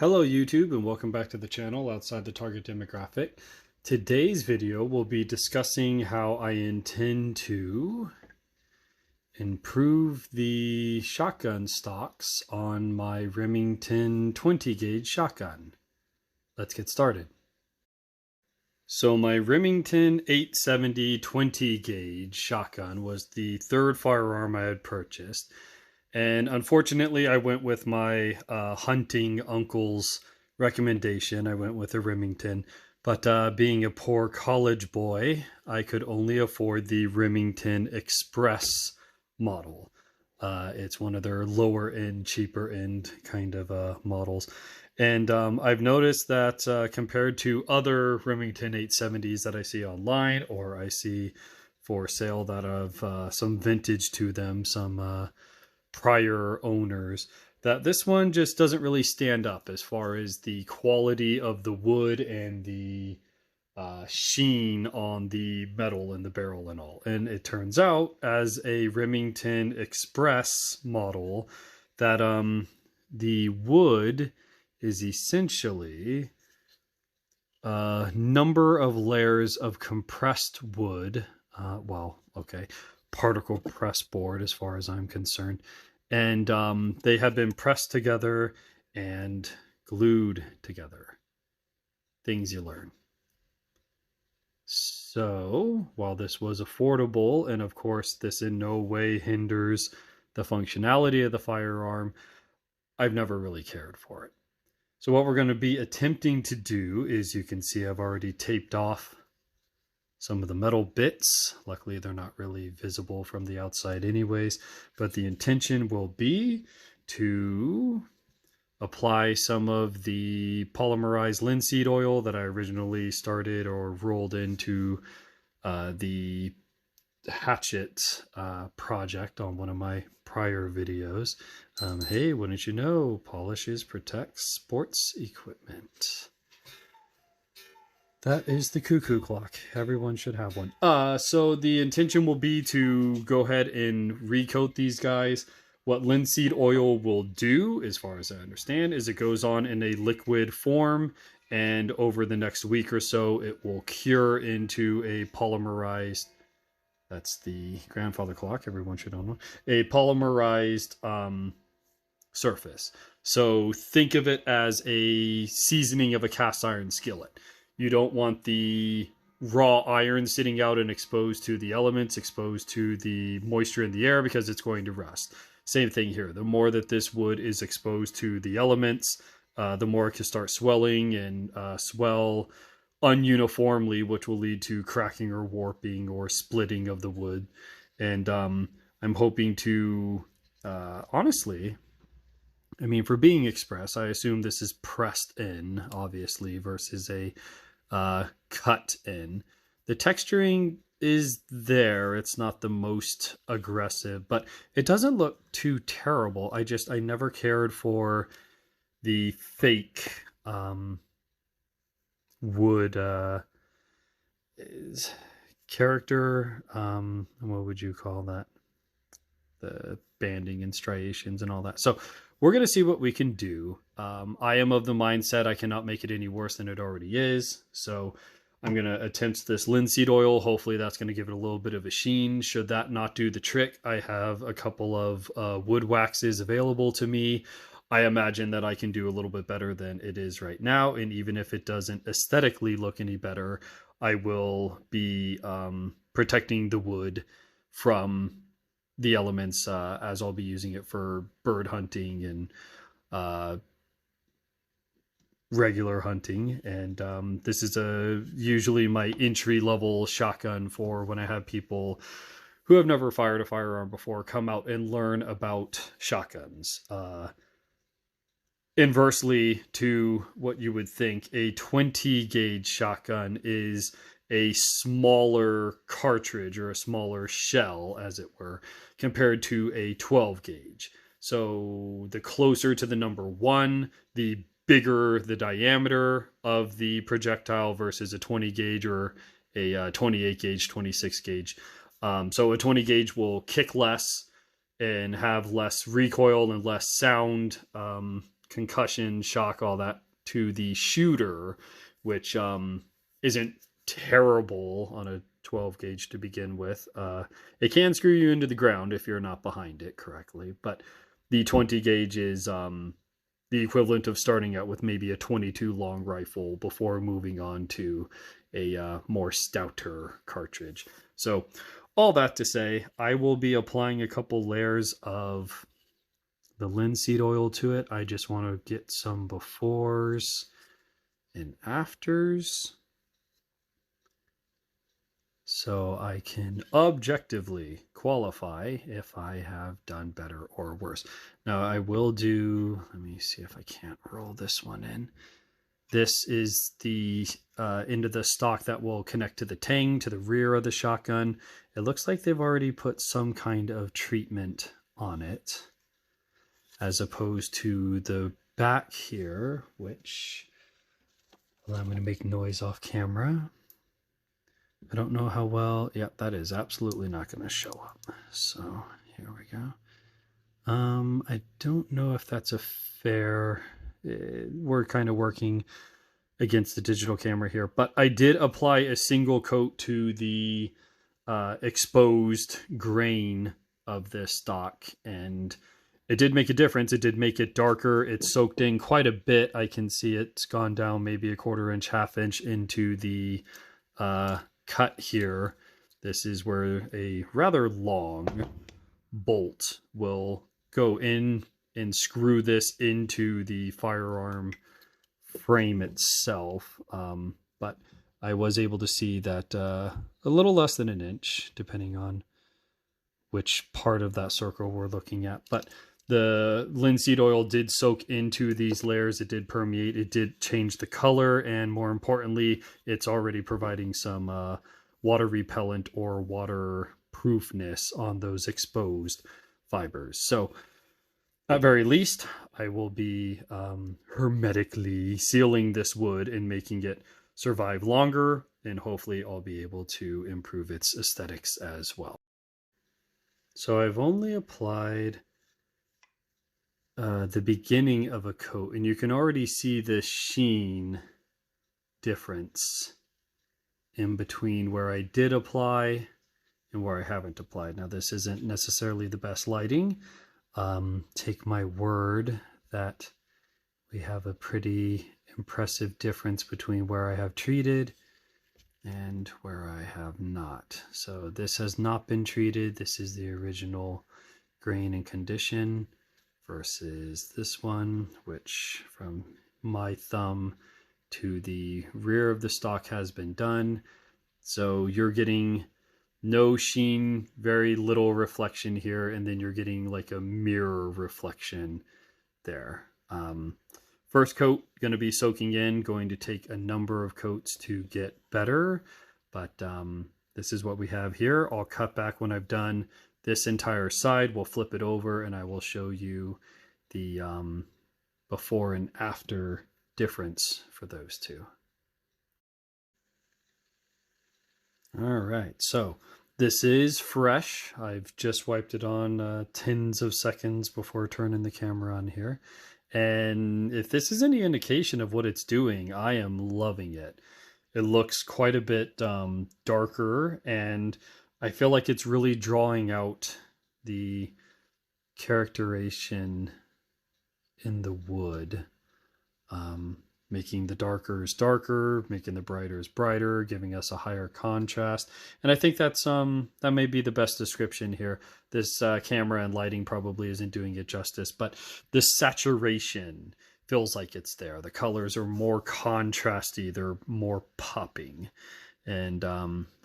Hello YouTube and welcome back to the channel outside the target demographic. Today's video will be discussing how I intend to improve the shotgun stocks on my Remington 20 gauge shotgun. Let's get started. So my Remington 870 20 gauge shotgun was the third firearm I had purchased. And unfortunately, I went with my hunting uncle's recommendation. I went with a Remington. But being a poor college boy, I could only afford the Remington Express model. It's one of their lower end, cheaper end kind of models. And I've noticed that compared to other Remington 870s that I see online or I see for sale that have some vintage to them, some prior owners, that this one just doesn't really stand up as far as the quality of the wood and the sheen on the metal in the barrel and all. And it turns out, as a Remington Express model, that the wood is essentially a number of layers of compressed wood, particle press board as far as I'm concerned, and they have been pressed together and glued together. Things you learn. So while this was affordable, and of course this in no way hinders the functionality of the firearm, I've never really cared for it. So what we're going to be attempting to do is, you can see I've already taped off some of the metal bits. Luckily, they're not really visible from the outside anyways, but the intention will be to apply some of the polymerized linseed oil that I originally started or rolled into the hatchet project on one of my prior videos. Hey, wouldn't you know, polishes protects sports equipment. That is the cuckoo clock. Everyone should have one. So the intention will be to go ahead and recoat these guys. What linseed oil will do, as far as I understand, is it goes on in a liquid form, and over the next week or so, it will cure into a polymerized, that's the grandfather clock, everyone should know, a polymerized surface. So think of it as a seasoning of a cast iron skillet. You don't want the raw iron sitting out and exposed to the elements, exposed to the moisture in the air, because it's going to rust. Same thing here. The more that this wood is exposed to the elements, the more it can start swelling and swell ununiformly, which will lead to cracking or warping or splitting of the wood. And I'm hoping to, honestly, I mean, for being express, I assume this is pressed in, obviously, versus a cut in. The texturing is there. It's not the most aggressive, but it doesn't look too terrible. I never cared for the fake wood character. What would you call that? The banding and striations and all that. So we're going to see what we can do. I am of the mindset I cannot make it any worse than it already is. So I'm going to attempt this linseed oil. Hopefully that's going to give it a little bit of a sheen. Should that not do the trick, I have a couple of wood waxes available to me. I imagine that I can do a little bit better than it is right now. And even if it doesn't aesthetically look any better, I will be protecting the wood from the elements as I'll be using it for bird hunting and regular hunting. And this is usually my entry level shotgun for when I have people who have never fired a firearm before come out and learn about shotguns. Inversely to what you would think, a 20 gauge shotgun is a smaller cartridge or a smaller shell, as it were, compared to a 12 gauge. So the closer to the number 1, the bigger the diameter of the projectile versus a 20 gauge or a 28 gauge, 26 gauge. So a 20 gauge will kick less and have less recoil and less sound concussion, shock, all that to the shooter, which isn't terrible on a 12 gauge to begin with. It can screw you into the ground if you're not behind it correctly, but the 20 gauge is the equivalent of starting out with maybe a 22 long rifle before moving on to a more stouter cartridge. So all that to say, I will be applying a couple layers of the linseed oil to it. I just want to get some befores and afters so I can objectively qualify if I have done better or worse. Now I will do, let me see if I can't roll this one in. This is the end of the stock that will connect to the tang, to the rear of the shotgun. It looks like they've already put some kind of treatment on it, as opposed to the back here, which, well, I'm going to make noise off camera. I don't know how well, yep, that is absolutely not going to show up. So here we go. I don't know if that's a fair, we're kind of working against the digital camera here, but I did apply a single coat to the exposed grain of this stock, and it did make a difference. It did make it darker. It soaked in quite a bit. I can see it's gone down maybe a quarter inch, half inch into the cut here. This is where a rather long bolt will go in and screw this into the firearm frame itself. But I was able to see that a little less than an inch, depending on which part of that circle we're looking at. But the linseed oil did soak into these layers. It did permeate. It did change the color. And more importantly, it's already providing some water repellent or waterproofness on those exposed fibers. So at very least, I will be hermetically sealing this wood and making it survive longer. And hopefully I'll be able to improve its aesthetics as well. So I've only applied the beginning of a coat, and you can already see the sheen difference in between where I did apply and where I haven't applied. Now this isn't necessarily the best lighting. Take my word that we have a pretty impressive difference between where I have treated and where I have not. So this has not been treated. This is the original grain and condition versus this one, which from my thumb to the rear of the stock has been done. So you're getting no sheen, very little reflection here, and then you're getting like a mirror reflection there. First coat going to be soaking in, going to take a number of coats to get better, but this is what we have here. I'll cut back when I've done this entire side. We'll flip it over and I will show you the before and after difference for those two. All right, so this is fresh. I've just wiped it on tens of seconds before turning the camera on here. And if this is any indication of what it's doing, I am loving it. It looks quite a bit darker, and I feel like it's really drawing out the characterization in the wood. Making the darkers darker, making the brighters brighter, giving us a higher contrast. And I think that's that may be the best description here. This camera and lighting probably isn't doing it justice, but the saturation feels like it's there. The colors are more contrasty, they're more popping. And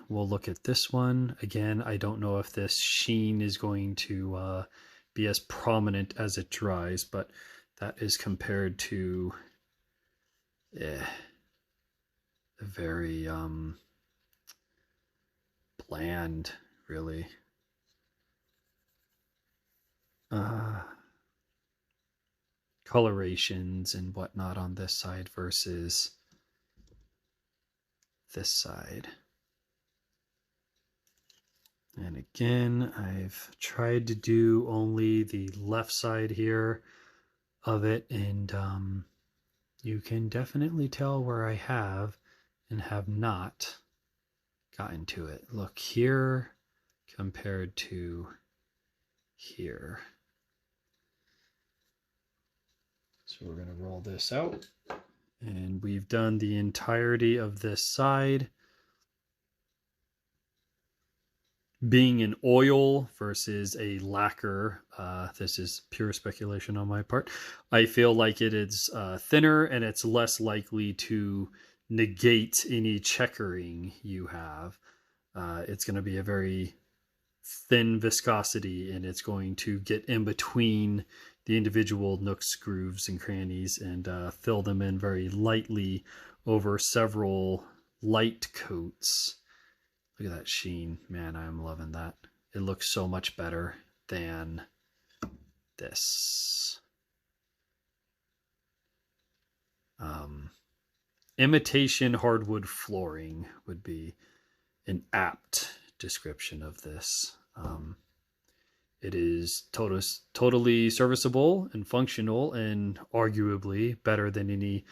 we'll look at this one. Again, I don't know if this sheen is going to be as prominent as it dries, but that is compared to a very bland, really. Colorations and whatnot on this side versus this side. And again, I've tried to do only the left side here of it, and you can definitely tell where I have and have not gotten to it. Look here compared to here. So we're going to roll this out, and we've done the entirety of this side. Being an oil versus a lacquer, this is pure speculation on my part. I feel like it is thinner, and it's less likely to negate any checkering you have. It's going to be a very thin viscosity, and it's going to get in between the individual nooks, grooves, and crannies, and fill them in very lightly over several light coats. Look at that sheen. Man, I'm loving that. It looks so much better than this. Imitation hardwood flooring would be an apt description of this. It is totally serviceable and functional, and arguably better than any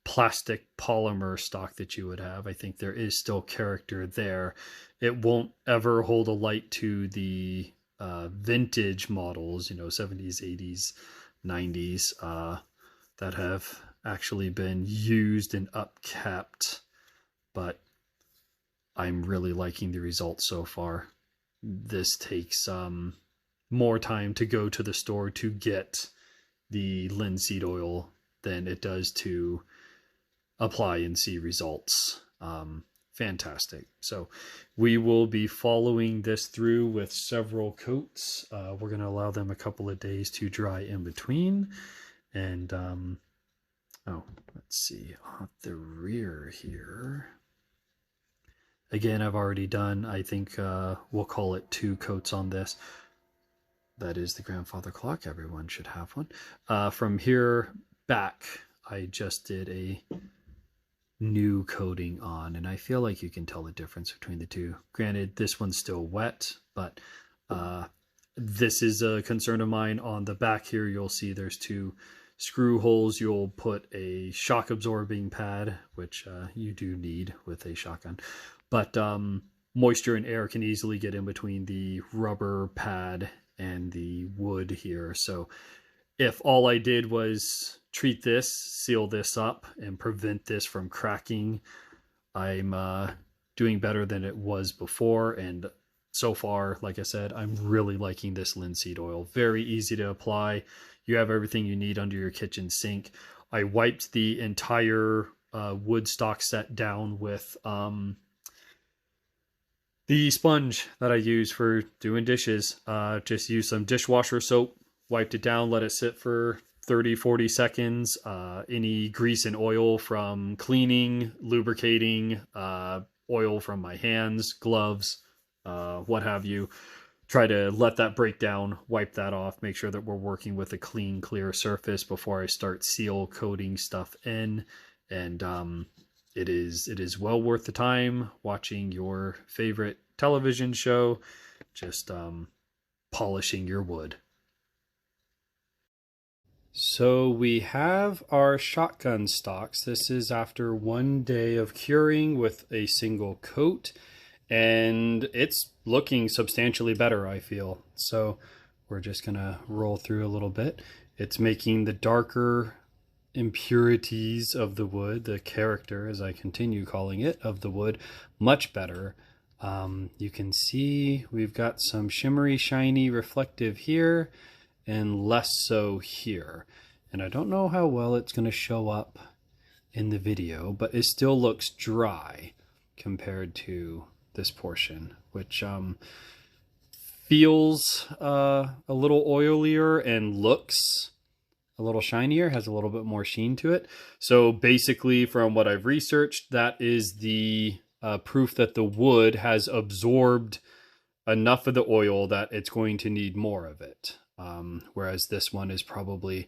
plastic polymer stock that you would have. I think there is still character there. It won't ever hold a light to the vintage models, 70s, 80s, 90s, that have actually been used and upkept, but I'm really liking the results so far. This takes more time to go to the store to get the linseed oil than it does to apply and see results. Fantastic. So we will be following this through with several coats. We're going to allow them a couple of days to dry in between. And let's see, on the rear here. Again, I've already done, I think we'll call it 2 coats on this. That is the grandfather clock. Everyone should have one. From here back, I just did a new coating on, and I feel like you can tell the difference between the two. Granted, this one's still wet, but this is a concern of mine. On the back here, you'll see there's 2 screw holes. You'll put a shock absorbing pad, which you do need with a shotgun, but moisture and air can easily get in between the rubber pad and the wood here. So if all I did was treat this, seal this up, and prevent this from cracking, I'm doing better than it was before. And so far, like I said, I'm really liking this linseed oil. Very easy to apply. You have everything you need under your kitchen sink. I wiped the entire wood stock set down with the sponge that I use for doing dishes. Just use some dishwasher soap, wiped it down, let it sit for 30-40 seconds. Any grease and oil from cleaning, lubricating, oil from my hands, gloves, what have you, try to let that break down, wipe that off, make sure that we're working with a clean, clear surface before I start seal coating stuff in. And it is well worth the time watching your favorite television show, just polishing your wood. So we have our shotgun stocks. This is after 1 day of curing with a single coat, and it's looking substantially better, I feel. So we're just gonna roll through a little bit. It's making the darker impurities of the wood, the character, as I continue calling it, of the wood, much better. You can see we've got some shimmery, shiny, reflective here, and less so here. And I don't know how well it's going to show up in the video, but it still looks dry compared to this portion, which feels a little oilier and looks a little shinier, has a little bit more sheen to it. So basically, from what I've researched, that is the proof that the wood has absorbed enough of the oil that it's going to need more of it. Whereas this one is probably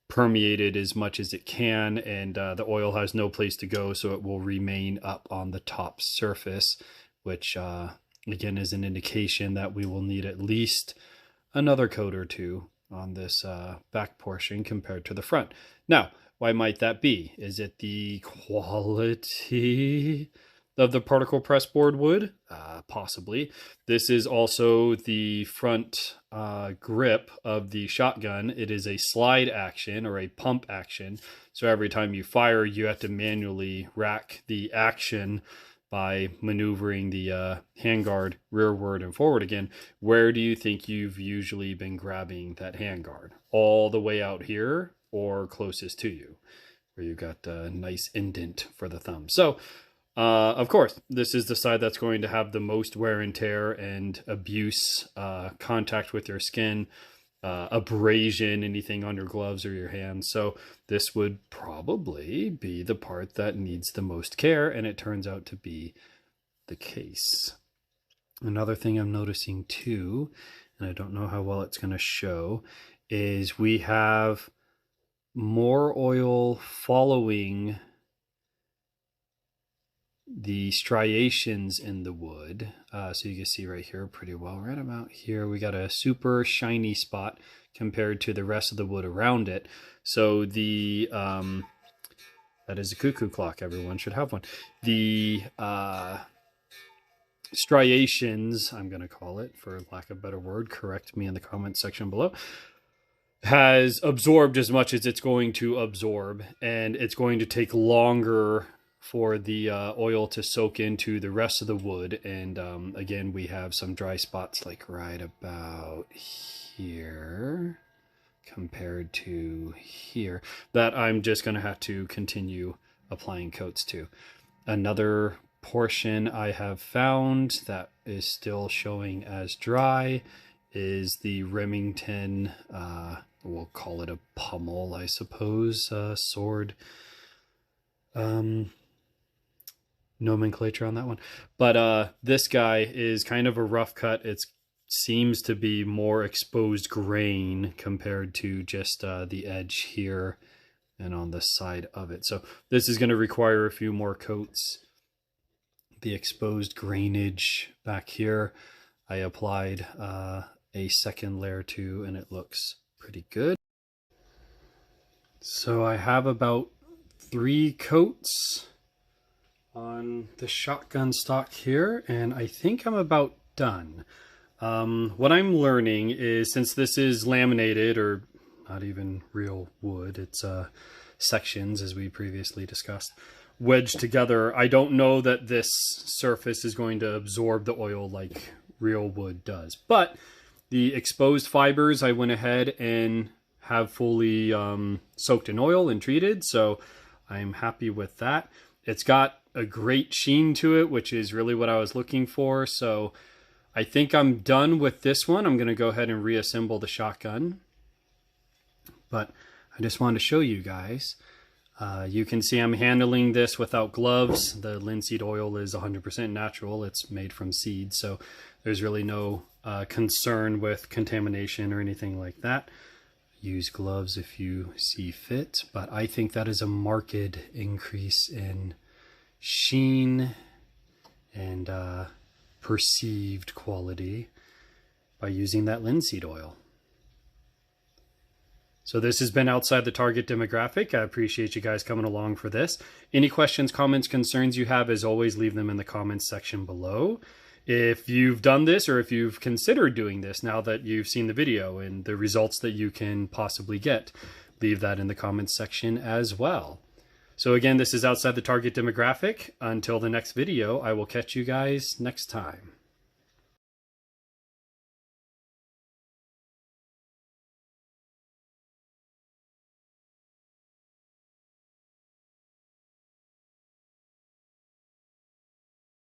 permeated as much as it can, and the oil has no place to go, so it will remain up on the top surface, which again is an indication that we will need at least another coat or 2 on this back portion compared to the front. Now, why might that be? Is it the quality of the particle press board wood? Possibly. This is also the front grip of the shotgun. It is a slide action or a pump action. So every time you fire, you have to manually rack the action by maneuvering the handguard rearward and forward again. Where do you think you've usually been grabbing that handguard? All the way out here or closest to you, where you've got a nice indent for the thumb. So, of course, this is the side that's going to have the most wear and tear and abuse, contact with your skin, abrasion, anything on your gloves or your hands. So this would probably be the part that needs the most care, and it turns out to be the case. Another thing I'm noticing too, and I don't know how well it's going to show, is we have more oil following the striations in the wood. So you can see right here pretty well, right about here, we got a super shiny spot compared to the rest of the wood around it. So the, that is a cuckoo clock. Everyone should have one. The striations, I'm going to call it, for lack of a better word, correct me in the comment section below, has absorbed as much as it's going to absorb, and it's going to take longer for the oil to soak into the rest of the wood. And again, we have some dry spots like right about here compared to here that I'm just going to have to continue applying coats to. Another portion I have found that is still showing as dry is the Remington, we'll call it a pummel, I suppose, sword. Nomenclature on that one, but this guy is kind of a rough cut. It seems to be more exposed grain compared to just the edge here and on the side of it. So this is going to require a few more coats. The exposed grainage back here, I applied a second layer to, and it looks pretty good. So I have about 3 coats on the shotgun stock here, and I think I'm about done. What I'm learning is, since this is laminated, or not even real wood, it's sections, as we previously discussed, wedged together, I don't know that this surface is going to absorb the oil like real wood does. But the exposed fibers, I went ahead and have fully soaked in oil and treated, so I'm happy with that. It's got a great sheen to it, which is really what I was looking for. So I think I'm done with this one. I'm going to go ahead and reassemble the shotgun. But I just wanted to show you guys. You can see I'm handling this without gloves. The linseed oil is 100% natural. It's made from seeds, so there's really no concern with contamination or anything like that. Use gloves if you see fit, but I think that is a marked increase in sheen and perceived quality by using that linseed oil. So this has been outside the target demographic. I appreciate you guys coming along for this. Any questions, comments, concerns you have, as always, leave them in the comments section below. If you've done this, or if you've considered doing this now that you've seen the video and the results that you can possibly get, leave that in the comments section as well. So again, this is outside the target demographic. Until the next video, I will catch you guys next time.